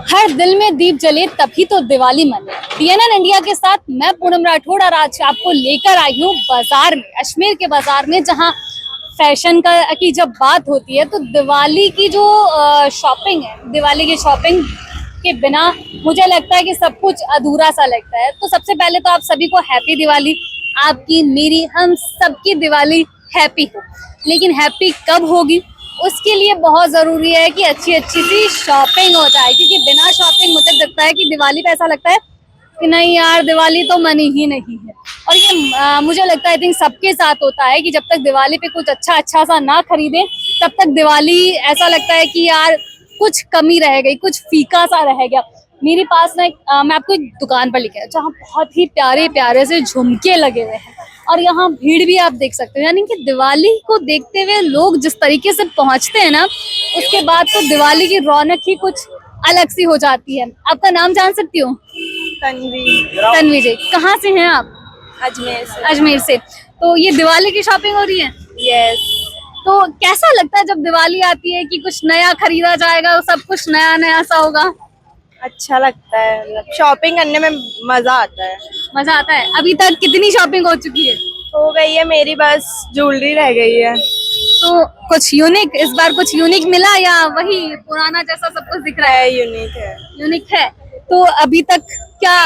हर दिल में दीप जले तभी तो दिवाली मने। DNN इंडिया के साथ मैं पूनम राठौड़ और आज आपको लेकर आई हूँ बाजार में, अजमेर के बाजार में, जहाँ फैशन का की जब बात होती है तो दिवाली की जो शॉपिंग है, दिवाली की शॉपिंग के बिना मुझे लगता है कि सब कुछ अधूरा सा लगता है। तो सबसे पहले तो आप सभी को हैप्पी दिवाली। आपकी, मेरी, हम सबकी दिवाली हैप्पी हो। लेकिन हैप्पी कब होगी, उसके लिए बहुत जरूरी है कि अच्छी अच्छी सी शॉपिंग हो जाए, क्योंकि बिना शॉपिंग मुझे लगता है कि दिवाली पे ऐसा लगता है कि नहीं यार, दिवाली तो मनी ही नहीं है। और ये मुझे लगता है आई थिंक सबके साथ होता है कि जब तक दिवाली पे कुछ अच्छा सा ना खरीदे तब तक दिवाली ऐसा लगता है कि यार कुछ कमी रह गई, कुछ फीका सा रह गया। मेरे पास ना मैं आपको एक दुकान पर लेके आया जहाँ बहुत ही प्यारे प्यारे से झुमके लगे हुए हैं और यहाँ भीड़ भी आप देख सकते हो। यानी कि दिवाली को देखते हुए लोग जिस तरीके से पहुंचते हैं ना, उसके बाद तो दिवाली की रौनक ही कुछ अलग सी हो जाती है। आपका नाम जान सकती हूँ? तन्वी। तन्वी जी, कहाँ से हैं आप? अजमेर से। अजमेर से। तो ये दिवाली की शॉपिंग हो रही है? यस। तो कैसा लगता है जब दिवाली आती है कि कुछ नया खरीदा जाएगा, सब कुछ नया नया सा होगा? अच्छा लगता है, मतलब शॉपिंग करने में मजा आता है। मजा आता है। अभी तक कितनी शॉपिंग हो चुकी है? हो गई है मेरी, बस ज्वेलरी रह गई है। तो कुछ यूनिक, इस बार कुछ यूनिक मिला या वही पुराना जैसा सब कुछ दिख रहा है? यूनिक है। यूनिक है। तो अभी तक क्या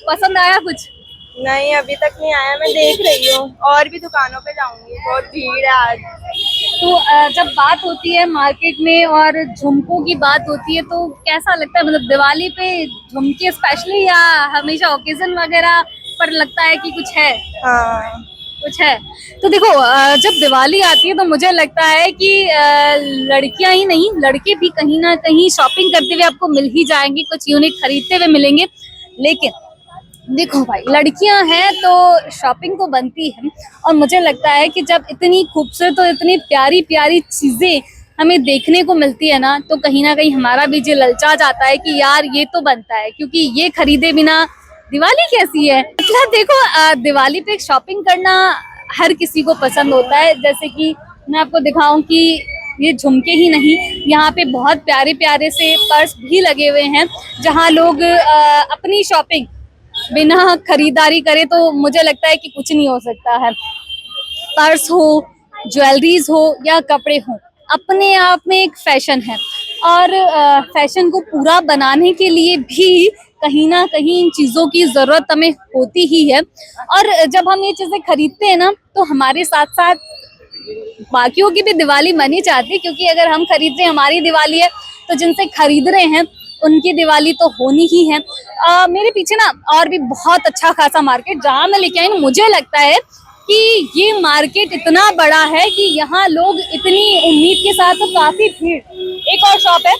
पसंद आया कुछ? नहीं, अभी तक नहीं आया, मैं देख रही हूँ, और भी दुकानों पे जाऊंगी, बहुत भीड़ है आज। तो जब बात होती है मार्केट में और झुमकों की बात होती है तो कैसा लगता है, मतलब दिवाली पे झुमके स्पेशली या हमेशा ओकेजन वगैरह पर लगता है कि कुछ है? हाँ। कुछ है। तो देखो, जब दिवाली आती है तो मुझे लगता है कि लड़कियां ही नहीं, लड़के भी कहीं ना कहीं शॉपिंग करते हुए आपको मिल ही जाएंगे, कुछ यूनिक खरीदते हुए मिलेंगे। लेकिन देखो भाई, लड़कियां हैं तो शॉपिंग तो बनती है और मुझे लगता है कि जब इतनी खूबसूरत और इतनी प्यारी प्यारी चीजें हमें देखने को मिलती है ना, तो कहीं ना कहीं हमारा भी जी ललचा जाता है कि यार ये तो बनता है, क्योंकि ये खरीदे बिना दिवाली कैसी है। मतलब देखो, दिवाली पे शॉपिंग करना हर किसी को पसंद होता है। जैसे कि मैं आपको दिखाऊं कि ये झुमके ही नहीं, यहाँ पे बहुत प्यारे प्यारे से पर्स भी लगे हुए हैं, जहाँ लोग अपनी शॉपिंग बिना खरीदारी करे तो मुझे लगता है कि कुछ नहीं हो सकता है। पर्स हो, ज्वेलरीज हो या कपड़े हो, अपने आप में एक फैशन है और फैशन को पूरा बनाने के लिए भी कहीं ना कहीं इन चीज़ों की ज़रूरत हमें होती ही है। और जब हम ये चीज़ें खरीदते हैं ना, तो हमारे साथ साथ बाकियों की भी दिवाली मनी चाहती है, क्योंकि अगर हम खरीद रहे हैं, हमारी दिवाली है, तो जिनसे खरीद रहे हैं उनकी दिवाली तो होनी ही है। मेरे पीछे ना और भी बहुत अच्छा खासा मार्केट जहाँ मैं लेके आई हूँ, मुझे लगता है कि ये मार्केट इतना बड़ा है कि यहाँ लोग इतनी उम्मीद के साथ, तो काफी भीड़। एक और शॉप है,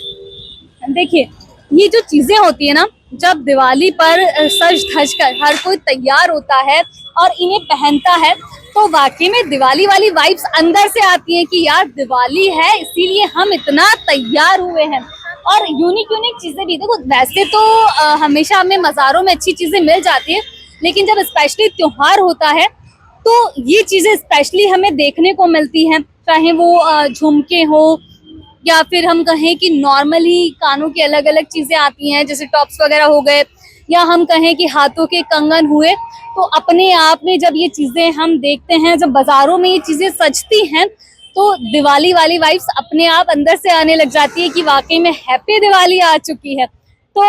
देखिए, ये जो चीजें होती है ना, जब दिवाली पर सज धज कर हर कोई तैयार होता है और इन्हें पहनता है तो वाकई में दिवाली वाली वाइब्स अंदर से आती हैं कि यार दिवाली है, इसीलिए हम इतना तैयार हुए हैं। और यूनिक यूनिक चीजें भी देखो, वैसे तो हमेशा हमें मज़ारों में अच्छी चीजें मिल जाती है, लेकिन जब स्पेशली त्योहार होता है तो ये चीजें स्पेशली हमें देखने को मिलती हैं। चाहे वो झुमके हो या फिर हम कहें कि नॉर्मली कानों की अलग अलग चीजें आती हैं, जैसे टॉप्स वगैरह हो गए, या हम कहें कि हाथों के कंगन हुए। तो अपने आप में जब ये चीजें हम देखते हैं, जब बाजारों में ये चीजें सजती हैं, तो दिवाली वाली वाइब्स अपने आप अंदर से आने लग जाती है कि वाकई में हैप्पी दिवाली आ चुकी है। तो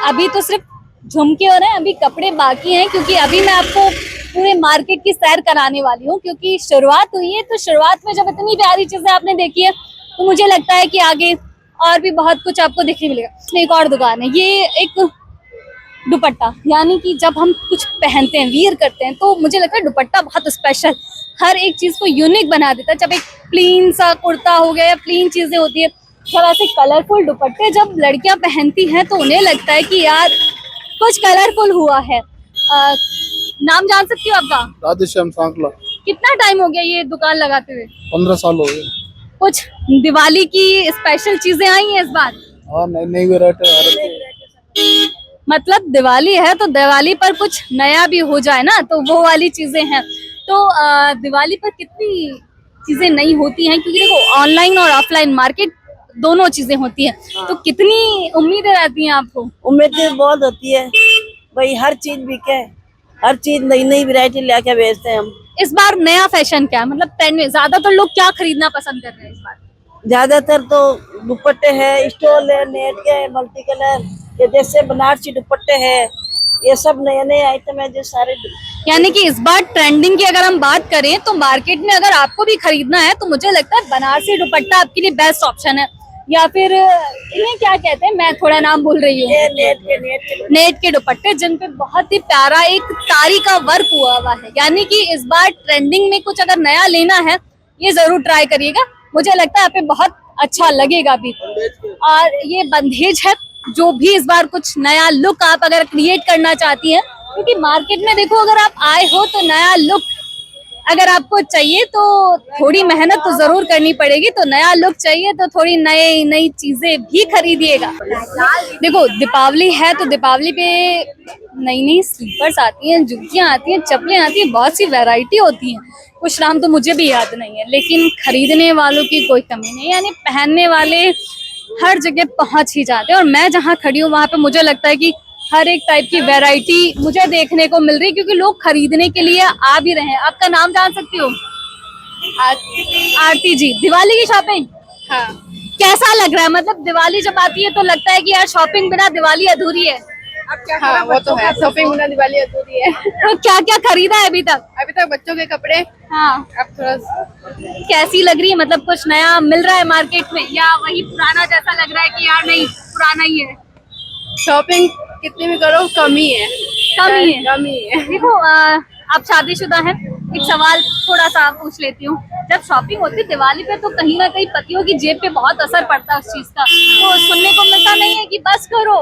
अभी तो सिर्फ झुमके हो रहे हैं, अभी कपड़े बाकी हैं, क्योंकि अभी मैं आपको पूरे मार्केट की सैर कराने वाली हूँ, क्योंकि शुरुआत हुई है। तो शुरुआत में जब इतनी प्यारी चीजें आपने देखी है तो मुझे लगता है कि आगे और भी बहुत कुछ आपको देखने मिलेगा। इसमें एक और दुकान है, ये एक दुपट्टा, यानी कि जब हम कुछ पहनते हैं, वियर करते हैं, तो मुझे लगता है दुपट्टा बहुत स्पेशल, हर एक चीज को यूनिक बना देता है। जब एक प्लेन सा कुर्ता हो गया या प्लेन चीजें होती है, जब ऐसे कलरफुल दुपट्टे जब लड़कियां पहनती हैं तो उन्हें लगता है कि यार कुछ कलरफुल हुआ है। नाम जान सकती हो आपका? राधेश्याम सांकला। कितना टाइम हो गया ये दुकान लगाते हुए? 15 साल हो गए। कुछ दिवाली की स्पेशल चीजें आई हैं इस बार? हाँ, नई नई वैरायटी। मतलब दिवाली है तो दिवाली पर कुछ नया भी हो जाए ना, तो वो वाली चीजें हैं। तो दिवाली पर कितनी चीजें नई होती हैं, क्योंकि देखो ऑनलाइन और ऑफलाइन मार्केट दोनों चीजें होती हैं। तो कितनी उम्मीदें रहती हैं आपको? उम्मीदें बहुत होती है भाई, हर चीज बिके, हर चीज नई नई वैरायटी लेके बेचते हैं हम। इस बार नया फैशन क्या है, मतलब ट्रेंड में ज्यादातर लोग क्या खरीदना पसंद कर रहे हैं इस बार? ज्यादातर तो दुपट्टे हैं, स्टोल है, नेट के, मल्टी कलर, ये जैसे बनारसी दुपट्टे हैं, ये सब नए नए आइटम है जो सारे। यानी कि इस बार ट्रेंडिंग की अगर हम बात करें तो मार्केट में अगर आपको भी खरीदना है तो मुझे लगता है बनारसी दुपट्टा आपके लिए बेस्ट ऑप्शन है। या फिर इन्हें क्या कहते हैं, मैं थोड़ा नाम भूल रही हूँ, ये नेट नेट के दुपट्टे जिन पे बहुत ही प्यारा एक तारी का वर्क हुआ है। यानी कि इस बार ट्रेंडिंग में कुछ अगर नया लेना है ये जरूर ट्राई करिएगा, मुझे लगता है आप पे बहुत अच्छा लगेगा भी। और ये बंदेज है, जो भी इस बार कुछ नया लुक आप अगर क्रिएट करना चाहती हैं, क्योंकि मार्केट में देखो अगर आप आए हो तो नया लुक अगर आपको चाहिए तो थोड़ी मेहनत तो जरूर करनी पड़ेगी। तो नया लुक चाहिए तो थोड़ी नई नई चीजें भी खरीदिएगा। देखो दीपावली है तो दीपावली पे नई नई स्लीपर्स आती हैं, जूतियां आती हैं, चप्पलें आती हैं, बहुत सी वैरायटी होती हैं। कुछ नाम तो मुझे भी याद नहीं है, लेकिन खरीदने वालों की कोई कमी नहीं, यानी पहनने वाले हर जगह पहुंच ही जाते हैं। और मैं जहाँ खड़ी हूँ वहां पे मुझे लगता है कि हर एक टाइप की वैरायटी मुझे देखने को मिल रही है, क्योंकि लोग खरीदने के लिए आ भी रहे हैं। आपका नाम जान सकती हो? आरती जी। दिवाली की शॉपिंग हाँ। कैसा लग रहा है? मतलब दिवाली जब आती है तो लगता है कि यार शॉपिंग बिना दिवाली अधूरी है। अब क्या हाँ, वो तो है, शॉपिंग बिना दिवाली अधूरी है। तो क्या क्या खरीदा है अभी तक? अभी तक बच्चों के कपड़े। हाँ। अब थोड़ा कैसी लग रही है, मतलब कुछ नया मिल रहा है मार्केट में या वही पुराना जैसा लग रहा है कि यार नहीं पुराना ही है? शॉपिंग कितनी भी करो कमी है, कमी है। देखो आप शादीशुदा हैं, एक सवाल थोड़ा सा पूछ लेती हूँ। जब शॉपिंग होती है दिवाली पे तो कहीं ना कहीं पतियों की जेब पे बहुत असर पड़ता है उस चीज का, तो सुनने को मिलता नहीं है कि बस करो?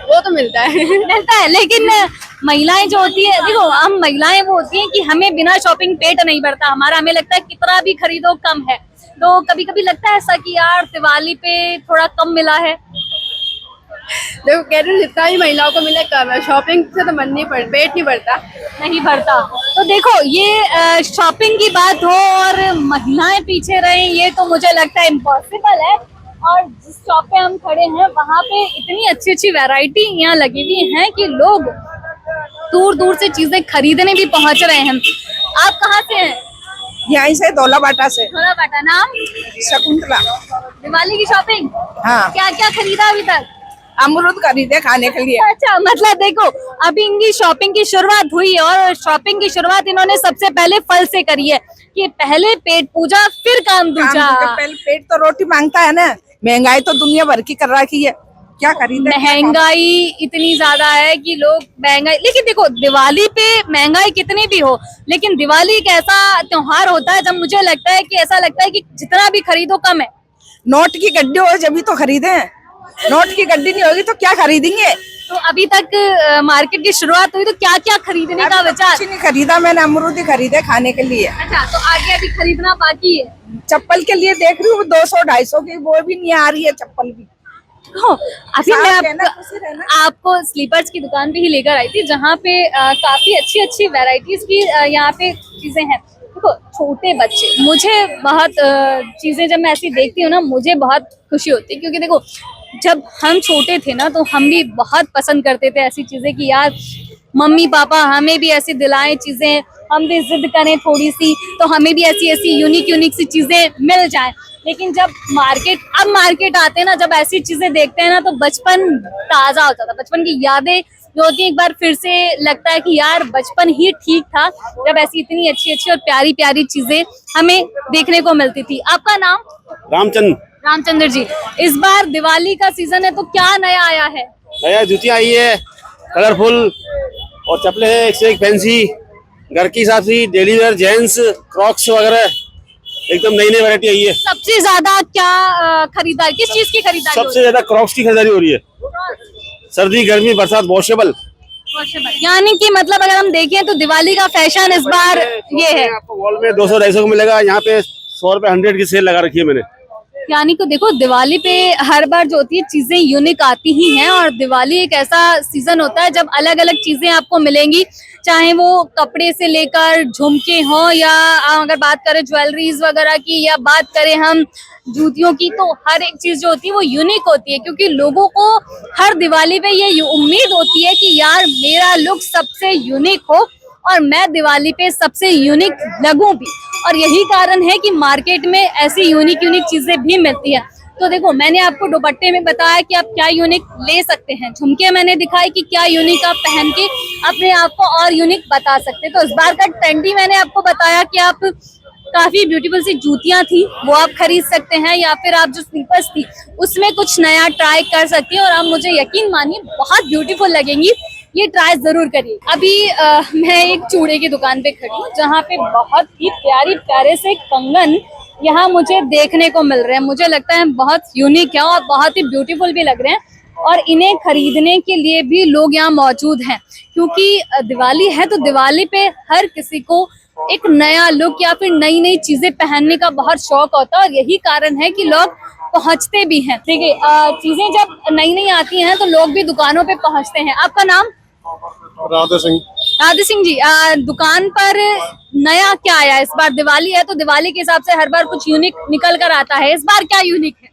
वो तो मिलता है लेकिन महिलाएं जो होती है, देखो हम महिलाएं वो होती हैं कि हमें बिना शॉपिंग पेट नहीं भरता हमारा, हमें लगता है कितना भी खरीदो कम है। तो कभी कभी लगता है ऐसा कि यार दिवाली पे थोड़ा कम मिला है। देखो कह रही हूँ जितना भी महिलाओं को मिले कम है, शॉपिंग से तो मन नहीं पड़ता, पेट नहीं भरता। तो देखो ये शॉपिंग की बात हो और महिलाएं पीछे रहे, ये तो मुझे लगता है इम्पॉसिबल है। और जिस शॉप पे हम खड़े हैं वहाँ पे इतनी अच्छी अच्छी वैरायटी यहाँ लगी हुई है कि लोग दूर दूर से चीजें खरीदने भी पहुंच रहे हैं। आप कहाँ से हैं? यहीं से दौलाबाटा से। थोड़ा बता नाम। शकुंतला। दिवाली की शॉपिंग हाँ, क्या क्या खरीदा अभी तक? अमरूद खरीदे खाने के लिए। अच्छा, मतलब देखो अभी इनकी शॉपिंग की शुरुआत हुई है और शॉपिंग की शुरुआत इन्होंने सबसे पहले फल से करी है कि पहले पेट पूजा फिर काम दूजा। पहले पेट तो रोटी मांगता है ना, महंगाई तो दुनिया भर की कर रखी है, क्या खरीदे? महंगाई इतनी ज्यादा है कि लोग महंगाई, लेकिन देखो दिवाली पे महंगाई कितनी भी हो, लेकिन दिवाली एक ऐसा त्योहार होता है जब मुझे लगता है कि ऐसा लगता है कि जितना भी खरीदो कम है। नोट की गड्डी हो जब तो खरीदे, नोट की गड्डी नहीं होगी तो क्या खरीदेंगे? तो अभी तक मार्केट की शुरुआत हुई तो क्या क्या खरीदने का विचार? कुछ नहीं खरीदा मैंने, अमरूद ही खरीदे खाने के लिए। अच्छा, तो आगे अभी खरीदना बाकी है? चप्पल के लिए देख रही हूँ 200-250 की, वो भी नहीं आ रही है चप्पल भी। अभी मैं आपको स्लीपर्स की दुकान पे ही लेकर आई थी जहाँ पे काफी अच्छी अच्छी वैरायटीज की यहाँ पे चीजें हैं। देखो छोटे बच्चे, मुझे बहुत चीजें जब मैं ऐसी देखती हूँ ना मुझे बहुत खुशी होती है, क्योंकि देखो जब हम छोटे थे ना तो हम भी बहुत पसंद करते थे ऐसी चीजें कि यार मम्मी पापा हमें भी ऐसी दिलाएं चीजें, हम भी जिद करें थोड़ी सी तो हमें भी ऐसी ऐसी यूनिक सी चीजें मिल जाएं। लेकिन जब मार्केट आते हैं ना, जब ऐसी चीजें देखते हैं ना तो बचपन ताजा हो जाता है, बचपन की यादें जो होती है एक बार फिर से लगता है कि यार बचपन ही ठीक था जब ऐसी इतनी अच्छी अच्छी और प्यारी प्यारी चीजें हमें देखने को मिलती थी। आपका नाम? रामचंद्र जी। इस बार दिवाली का सीजन है तो क्या नया आया है? नया जूतियाँ आई है कलरफुल और चप्पलें हैं एक से एक फैंसी, घर की हिसाब से डेली वेयर, जेंट्स, क्रॉक्स वगैरह एकदम नई वैरायटी आई है। सबसे ज्यादा क्या खरीदारी, किस चीज की खरीदारी? सबसे ज्यादा क्रॉक्स की खरीदारी हो रही है, सर्दी गर्मी बरसात वॉशेबल। यानी कि मतलब अगर हम देखें तो दिवाली का फैशन इस बार ये है। आपको वॉल में 200-250 को मिलेगा, यहाँ पे 100 रुपए 100 की सेल लगा रखी है मैंने। यानी कि देखो दिवाली पे हर बार जो होती है चीजें यूनिक आती ही हैं, और दिवाली एक ऐसा सीजन होता है जब अलग अलग चीजें आपको मिलेंगी, चाहे वो कपड़े से लेकर झुमके हों, या अगर बात करें ज्वेलरीज वगैरह की, या बात करें हम जूतियों की, तो हर एक चीज जो होती है वो यूनिक होती है, क्योंकि लोगों को हर दिवाली पे ये उम्मीद होती है कि यार मेरा लुक सबसे यूनिक हो और मैं दिवाली पे सबसे यूनिक लगूं भी। और यही कारण है कि मार्केट में ऐसी यूनिक यूनिक चीजें भी मिलती है। तो देखो मैंने आपको दुपट्टे में बताया कि आप क्या यूनिक ले सकते हैं, झुमके मैंने दिखाई कि क्या यूनिक आप पहन के अपने आप को और यूनिक बता सकते हैं। तो इस बार का ट्रेंडी मैंने आपको बताया कि आप काफी ब्यूटीफुल सी जूतियां थी वो आप खरीद सकते हैं, या फिर आप जो स्लीपर्स थी उसमें कुछ नया ट्राई कर सकती हैं, और आप मुझे यकीन मानिए बहुत ब्यूटीफुल लगेंगी, ये ट्राई जरूर करिए। अभी मैं एक चूड़े की दुकान पे खड़ी हूँ जहाँ पे बहुत ही प्यारे से कंगन यहाँ मुझे देखने को मिल रहे हैं। मुझे लगता है बहुत यूनिक है और बहुत ही ब्यूटीफुल भी लग रहे हैं, और इन्हें खरीदने के लिए भी लोग यहाँ मौजूद हैं, क्योंकि दिवाली है तो दिवाली पे हर किसी को एक नया लुक या फिर नई नई चीजें पहनने का बहुत शौक होता है, और यही कारण है कि लोग पहुंचते भी हैं। देखिए चीजें जब नई नई आती हैं तो लोग भी दुकानों पे पहुंचते हैं। आपका नाम? राधे सिंह। राधे सिंह जी, दुकान पर नया क्या आया? इस बार दिवाली है तो दिवाली के हिसाब से हर बार कुछ यूनिक निकल कर आता है, इस बार क्या यूनिक है?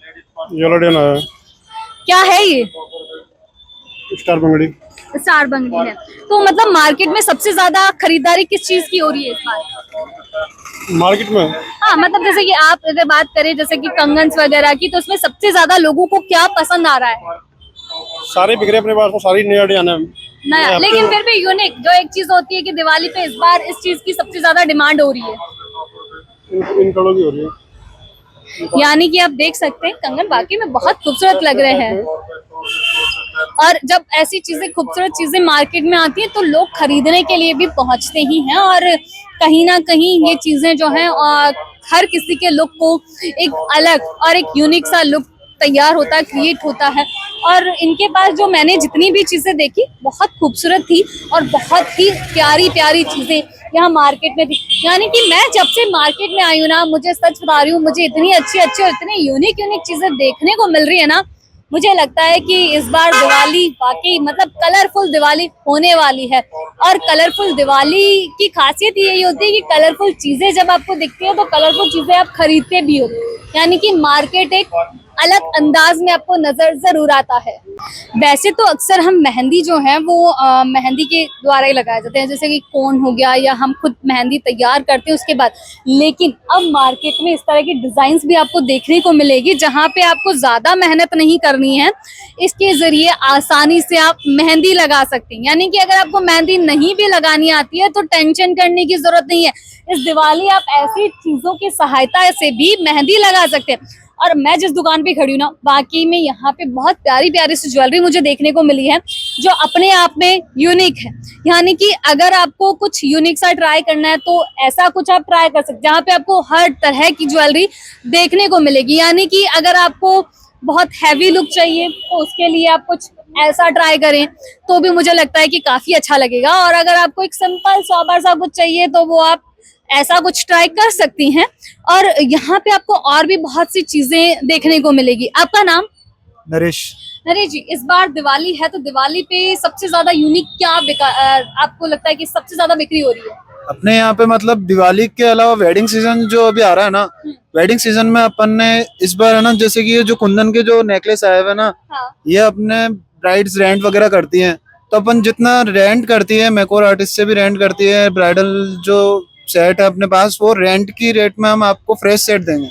येलो आया, क्या है ये? स्टार बंगड़ी। स्टार बंगली है। तो मतलब मार्केट में सबसे ज्यादा खरीदारी किस चीज की हो रही है इस बार मार्केट में? हाँ मतलब जैसे कि आप अगर बात करें जैसे कि कंगन्स वगैरह की, तो उसमें सबसे ज्यादा लोगों को क्या पसंद आ रहा है? सारे बिक रहे अपने पास में, सारी नया डिजाइन है नया, लेकिन फिर भी यूनिक जो एक चीज होती है कि दिवाली पे इस बार इस चीज की सबसे ज्यादा डिमांड हो रही है, इन कलरों की हो रही है। यानी कि आप देख सकते हैं कंगन वाकई में बहुत खूबसूरत लग रहे हैं। और जब ऐसी चीजें खूबसूरत चीजें मार्केट में आती हैं तो लोग खरीदने के लिए भी पहुंचते ही हैं, और कहीं ना कहीं ये चीजें जो हैं हर किसी के लुक को एक अलग और एक यूनिक सा लुक तैयार होता है, क्रिएट होता है। और इनके पास जो मैंने जितनी भी चीजें देखी बहुत खूबसूरत थी और बहुत ही प्यारी प्यारी चीजें यहाँ मार्केट में थी। यानी कि मैं जब से मार्केट में आई हूँ ना, मुझे सच बता रही हूँ, मुझे इतनी अच्छी अच्छी और इतनी यूनिक यूनिक चीजें देखने को मिल रही है ना, मुझे लगता है कि इस बार दिवाली वाकई मतलब कलरफुल दिवाली होने वाली है। और कलरफुल दिवाली की खासियत यही होती है कि कलरफुल चीजें जब आपको दिखती है तो कलरफुल चीजें आप खरीदते भी हो, यानी कि मार्केट एक अलग अंदाज में आपको नजर जरूर आता है। वैसे तो अक्सर हम मेहंदी जो है वो मेहंदी के द्वारा ही लगाए जाते हैं, जैसे कि कोन हो गया, या हम खुद मेहंदी तैयार करते हैं उसके बाद। लेकिन अब मार्केट में इस तरह की डिजाइन्स भी आपको देखने को मिलेगी जहाँ पे आपको ज्यादा मेहनत नहीं करनी है, इसके जरिए आसानी से आप मेहंदी लगा सकते हैं। यानी कि अगर आपको मेहंदी नहीं भी लगानी आती है तो टेंशन करने की जरूरत नहीं है, इस दिवाली आप ऐसी चीजों की सहायता से भी मेहंदी लगा सकते हैं। और मैं जिस दुकान पे खड़ी हूँ ना, वाकई में यहाँ पे बहुत प्यारी प्यारी सी ज्वेलरी मुझे देखने को मिली है जो अपने आप में यूनिक है। यानी कि अगर आपको कुछ यूनिक सा ट्राई करना है तो ऐसा कुछ आप ट्राई कर सकते हैं जहाँ पे आपको हर तरह की ज्वेलरी देखने को मिलेगी। यानी कि अगर आपको बहुत हैवी लुक चाहिए तो उसके लिए आप कुछ ऐसा ट्राई करें तो भी मुझे लगता है कि काफी अच्छा लगेगा। और अगर आपको एक सिंपल सोबर सा कुछ चाहिए तो वो आप ऐसा कुछ ट्राई कर सकती हैं। और यहाँ पे आपको और भी बहुत सी चीजें देखने को मिलेगी। आपका नाम? नरेश। नरेश जी, इस बार दिवाली है तो दिवाली पे सबसे ज्यादा यूनिक क्या आपको लगता है कि सबसे ज्यादा बिक्री हो रही है? अपने यहाँ पे मतलब दिवाली के अलावा वेडिंग सीजन जो अभी आ रहा है ना, वेडिंग सीजन में अपन ने इस बार है ना, जैसे कि ये जो कुंदन के जो नेकलेस आए हुए ना, हाँ। ये अपने ब्राइड्स रेंट वगैरह करती हैं, तो अपन जितना रेंट करती है, मेकओवर आर्टिस्ट से भी रेंट करती है, ब्राइडल जो सेट है अपने पास वो रेंट की रेट में हम आपको फ्रेश सेट देंगे।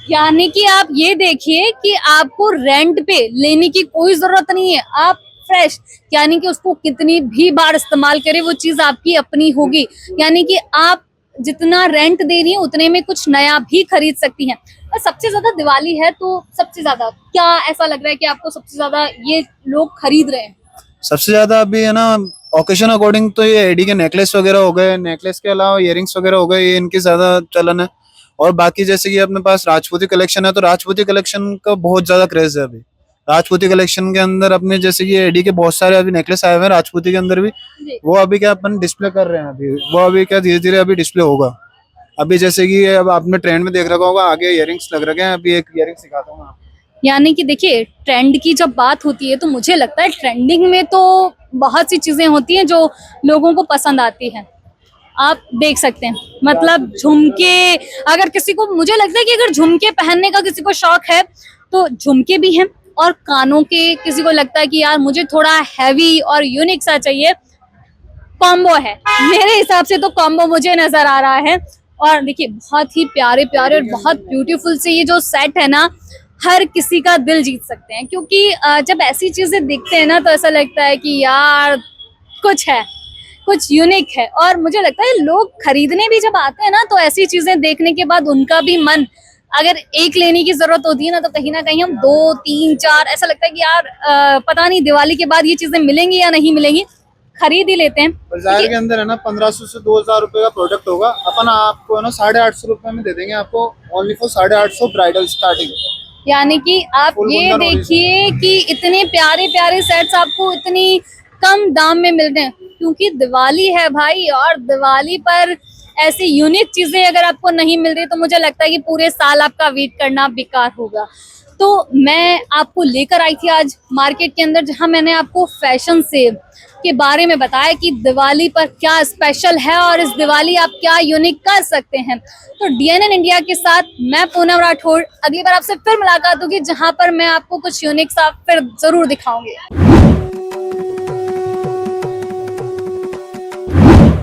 यानी कि आप ये देखिए कि आपको रेंट पे लेने की कोई जरूरत नहीं है, आप फ्रेश, यानी कि उसको कितनी भी बार इस्तेमाल करें वो चीज आपकी अपनी होगी। यानी कि आप जितना रेंट दे रही हैं उतने में कुछ नया भी खरीद सकती हैं। और सबसे ज्यादा दिवाली है तो सबसे ज्यादा क्या ऐसा लग रहा है कि आपको सबसे ज्यादा ये लोग खरीद रहे हैं? सबसे ज्यादा अभी है ना ओकेशन अकॉर्डिंग तो ये एडी के नेकलेस वगैरह हो गए, नेकलेस के अलावा इयरिंग्स वगैरह हो गए, ये इनकी ज्यादा चलन है। और बाकी जैसे कि अपने पास राजपूती कलेक्शन है, तो राजपूती कलेक्शन का बहुत ज्यादा क्रेज है अभी। राजपूती कलेक्शन के अंदर अपने जैसे कि एडी के बहुत सारे अभी नेकलेस आए हुए हैं राजपूती के अंदर भी, वो अभी क्या अपन डिस्प्ले कर रहे हैं, अभी वो अभी क्या धीरे धीरे अभी डिस्प्ले होगा। अभी जैसे कि अब आपने ट्रेंड में देख रखा होगा, आगे इयरिंग्स लग रखे हैं, अभी एक इयरिंग सिखाता हूँ आपको। यानी कि देखिए, ट्रेंड की जब बात होती है तो मुझे लगता है ट्रेंडिंग में तो बहुत सी चीजें होती हैं जो लोगों को पसंद आती हैं। आप देख सकते हैं, मतलब झुमके, अगर किसी को, मुझे लगता है कि अगर झुमके पहनने का किसी को शौक है तो झुमके भी हैं, और कानों के किसी को लगता है कि यार मुझे थोड़ा हैवी और यूनिक सा चाहिए, कॉम्बो है। मेरे हिसाब से तो कॉम्बो मुझे नजर आ रहा है। और देखिए, बहुत ही प्यारे प्यारे और बहुत ब्यूटीफुल से ये जो सेट है ना, हर किसी का दिल जीत सकते हैं, क्योंकि जब ऐसी चीजें दिखते हैं ना तो ऐसा लगता है कि यार कुछ है, कुछ यूनिक है। और मुझे लगता है लोग खरीदने भी जब आते हैं ना तो ऐसी चीजें देखने के बाद उनका भी मन, अगर एक लेने की जरूरत होती है ना तो कहीं ना कहीं हम 2 3 4, ऐसा लगता है कि यार पता नहीं दिवाली के बाद ये चीजें मिलेंगी या नहीं मिलेंगी, खरीद ही लेते हैं। बाजार के अंदर है ना 1500 से 2000 रुपए का प्रोडक्ट होगा, अपन आपको है ना 850 रुपए में दे देंगे आपको, ओनली फॉर 850 ब्राइडल स्टार्टिंग। यानी कि आप Full ये बंडल देखिए कि इतने प्यारे प्यारे सेट्स आपको इतनी कम दाम में मिल रहे हैं, क्योंकि दिवाली है भाई, और दिवाली पर ऐसी यूनिक चीजें अगर आपको नहीं मिल रही तो मुझे लगता है कि पूरे साल आपका वेट करना बेकार होगा। तो मैं आपको लेकर आई थी आज मार्केट के अंदर, जहां मैंने आपको फैशन सेल के बारे में बताया कि दिवाली पर क्या स्पेशल है और इस दिवाली आप क्या यूनिक कर सकते हैं। तो DNN इंडिया के साथ मैं पूनम राठौड़, अगली बार आपसे फिर मुलाकात होगी, जहां पर मैं आपको कुछ यूनिक सा फिर जरूर दिखाऊंगी।